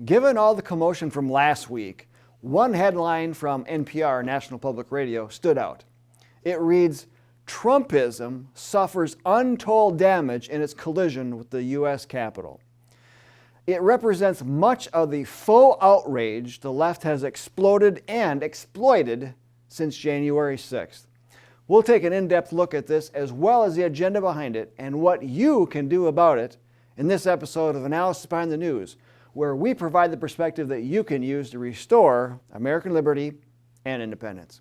Given all the commotion from last week, one headline from NPR, National Public Radio, stood out. It reads, "Trumpism suffers untold damage in its collision with the U.S. Capitol." It represents much of the faux outrage the left has exploded and exploited since January 6th. We'll take an in-depth look at this as well as the agenda behind it and what you can do about it in this episode of Analysis Behind the News, where we provide the perspective that you can use to restore American liberty and independence.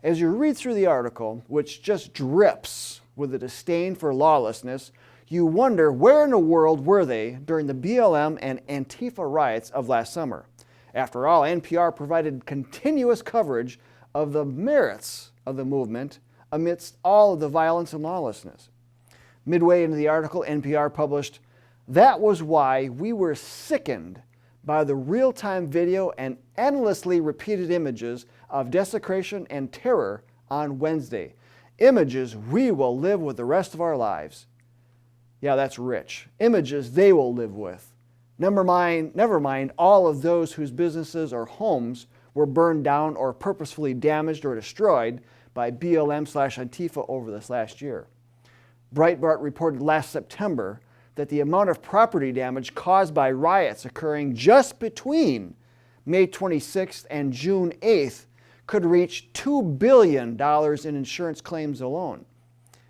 As you read through the article, which just drips with a disdain for lawlessness, you wonder where in the world were they during the BLM and Antifa riots of last summer. After all, NPR provided continuous coverage of the merits of the movement amidst all of the violence and lawlessness. Midway into the article, NPR published, "That was why we were sickened by the real-time video and endlessly repeated images of desecration and terror on Wednesday. Images we will live with the rest of our lives." Yeah, that's rich. Images they will live with. Never mind all of those whose businesses or homes were burned down or purposefully damaged or destroyed by BLM/Antifa over this last year. Breitbart reported last September that the amount of property damage caused by riots occurring just between May 26th and June 8th could reach $2 billion in insurance claims alone.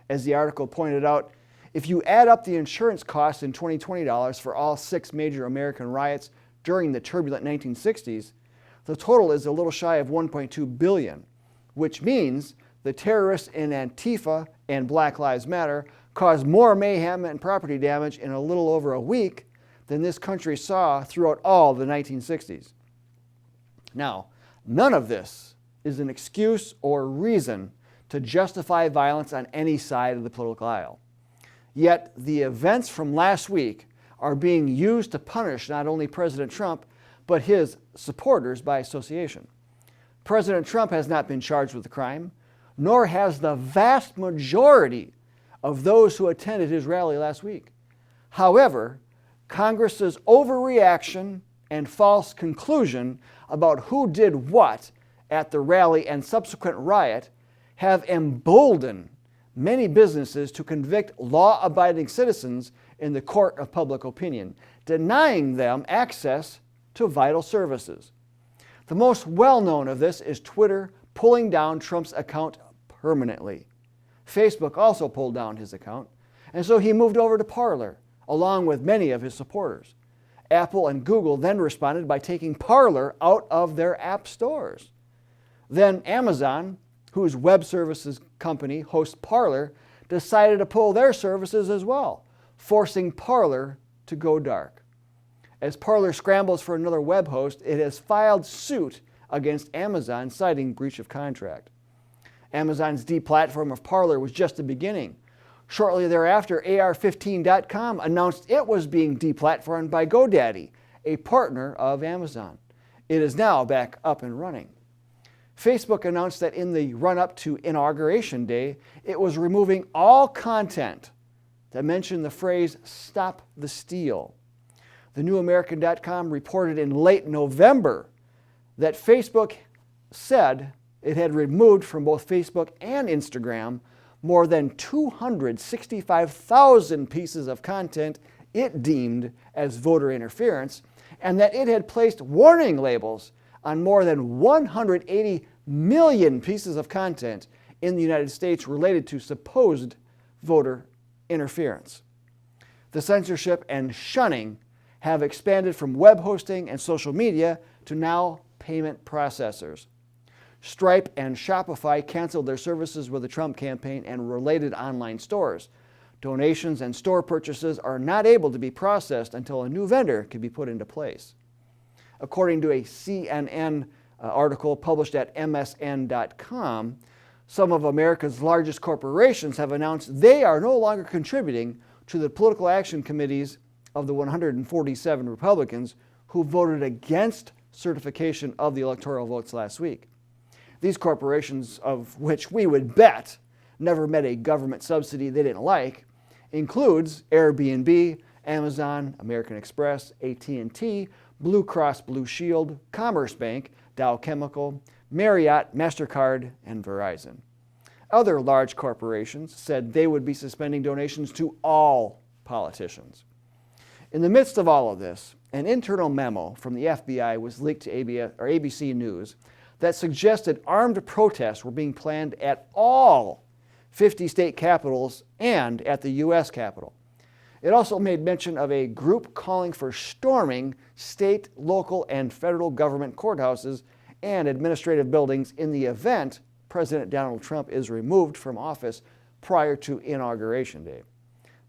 As the article pointed out, if you add up the insurance costs in 2020 dollars for all 6 major American riots during the turbulent 1960s, the total is a little shy of $1.2 billion, which means the terrorists in Antifa and Black Lives Matter caused more mayhem and property damage in a little over a week than this country saw throughout all the 1960s. Now, none of this is an excuse or reason to justify violence on any side of the political aisle. Yet, the events from last week are being used to punish not only President Trump, but his supporters by association. President Trump has not been charged with the crime, nor has the vast majority of those who attended his rally last week. However, Congress's overreaction and false conclusion about who did what at the rally and subsequent riot have emboldened many businesses to convict law-abiding citizens in the court of public opinion, denying them access to vital services. The most well-known of this is Twitter pulling down Trump's account permanently. Facebook also pulled down his account, and so he moved over to Parler, along with many of his supporters. Apple and Google then responded by taking Parler out of their app stores. Then Amazon, whose web services company hosts Parler, decided to pull their services as well, forcing Parler to go dark. As Parler scrambles for another web host, it has filed suit against Amazon, citing breach of contract. Amazon's deplatform of Parler was just the beginning. Shortly thereafter, AR15.com announced it was being deplatformed by GoDaddy, a partner of Amazon. It is now back up and running. Facebook announced that in the run-up to Inauguration Day, it was removing all content that mentioned the phrase, "Stop the Steal." TheNewAmerican.com reported in late November that Facebook said it had removed from both Facebook and Instagram more than 265,000 pieces of content it deemed as voter interference, and that it had placed warning labels on more than 180 million pieces of content in the United States related to supposed voter interference. The censorship and shunning have expanded from web hosting and social media to now payment processors. Stripe and Shopify canceled their services with the Trump campaign and related online stores. Donations and store purchases are not able to be processed until a new vendor can be put into place. According to a CNN article published at MSN.com, some of America's largest corporations have announced they are no longer contributing to the political action committees of the 147 Republicans who voted against certification of the electoral votes last week. These corporations, of which we would bet never met a government subsidy they didn't like, includes Airbnb, Amazon, American Express, AT&T, Blue Cross Blue Shield, Commerce Bank, Dow Chemical, Marriott, MasterCard, and Verizon. Other large corporations said they would be suspending donations to all politicians. In the midst of all of this, an internal memo from the FBI was leaked to ABC News that suggested armed protests were being planned at all 50 state capitals and at the U.S. Capitol. It also made mention of a group calling for storming state, local, and federal government courthouses and administrative buildings in the event President Donald Trump is removed from office prior to Inauguration Day.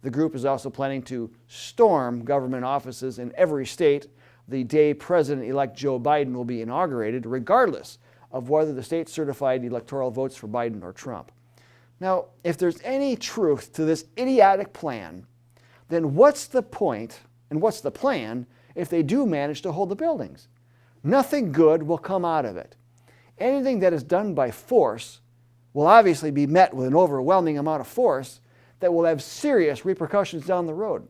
The group is also planning to storm government offices in every state the day President-elect Joe Biden will be inaugurated, regardless of whether the state certified electoral votes for Biden or Trump. Now, if there's any truth to this idiotic plan, then what's the point and what's the plan if they do manage to hold the buildings? Nothing good will come out of it. Anything that is done by force will obviously be met with an overwhelming amount of force that will have serious repercussions down the road.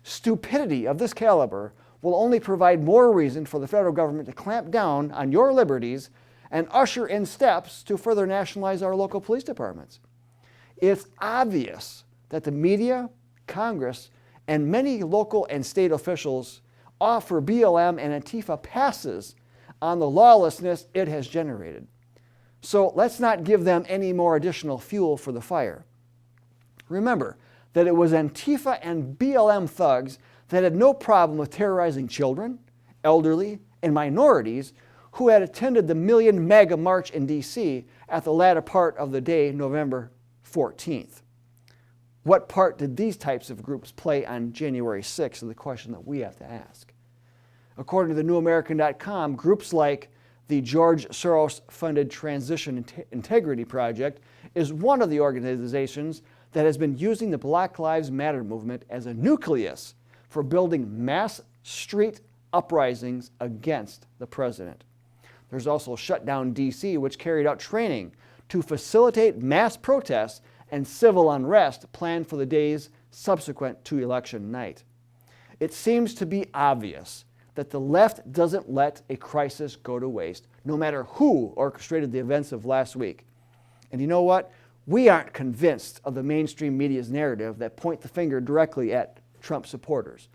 Stupidity of this caliber will only provide more reason for the federal government to clamp down on your liberties and usher in steps to further nationalize our local police departments. It's obvious that the media, Congress, and many local and state officials offer BLM and Antifa passes on the lawlessness it has generated. So let's not give them any more additional fuel for the fire. Remember that it was Antifa and BLM thugs that had no problem with terrorizing children, elderly, and minorities who had attended the Million MAGA March in D.C. at the latter part of the day, November 14th. What part did these types of groups play on January 6th is the question that we have to ask. According to thenewamerican.com, groups like the George Soros-funded Transition Integrity Project is one of the organizations that has been using the Black Lives Matter movement as a nucleus for building mass street uprisings against the president. There's also Shutdown DC, which carried out training to facilitate mass protests and civil unrest planned for the days subsequent to election night. It seems to be obvious that the left doesn't let a crisis go to waste, no matter who orchestrated the events of last week. And you know what? We aren't convinced of the mainstream media's narrative that point the finger directly at Trump supporters.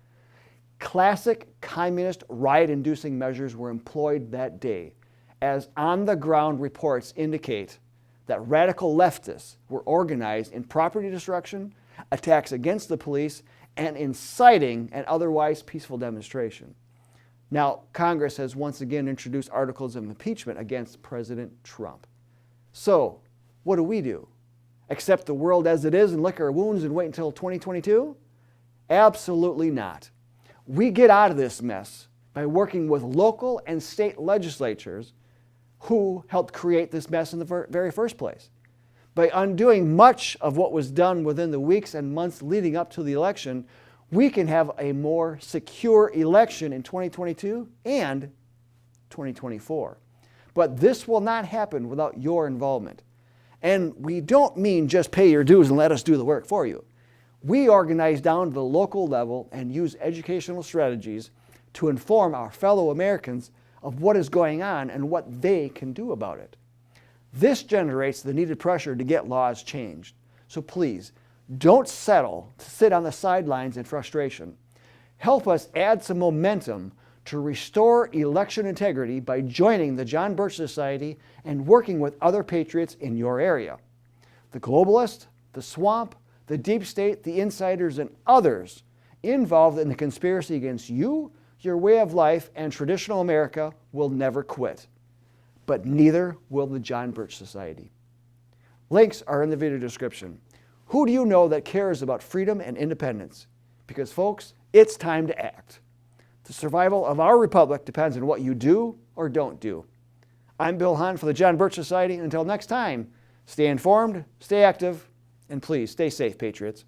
Classic communist riot-inducing measures were employed that day, as on-the-ground reports indicate that radical leftists were organized in property destruction, attacks against the police, and inciting an otherwise peaceful demonstration. Now, Congress has once again introduced articles of impeachment against President Trump. So, what do? Accept the world as it is and lick our wounds and wait until 2022? Absolutely not. We get out of this mess by working with local and state legislatures who helped create this mess in the very first place. By undoing much of what was done within the weeks and months leading up to the election, we can have a more secure election in 2022 and 2024. But this will not happen without your involvement. And we don't mean just pay your dues and let us do the work for you. We organize down to the local level and use educational strategies to inform our fellow Americans of what is going on and what they can do about it. This generates the needed pressure to get laws changed. So please, don't settle to sit on the sidelines in frustration. Help us add some momentum to restore election integrity by joining the John Birch Society and working with other patriots in your area. The globalists, the swamp, the deep state, the insiders, and others involved in the conspiracy against you, your way of life, and traditional America will never quit. But neither will the John Birch Society. Links are in the video description. Who do you know that cares about freedom and independence? Because folks, it's time to act. The survival of our republic depends on what you do or don't do. I'm Bill Hahn for the John Birch Society. Until next time, stay informed, stay active, and please stay safe, patriots.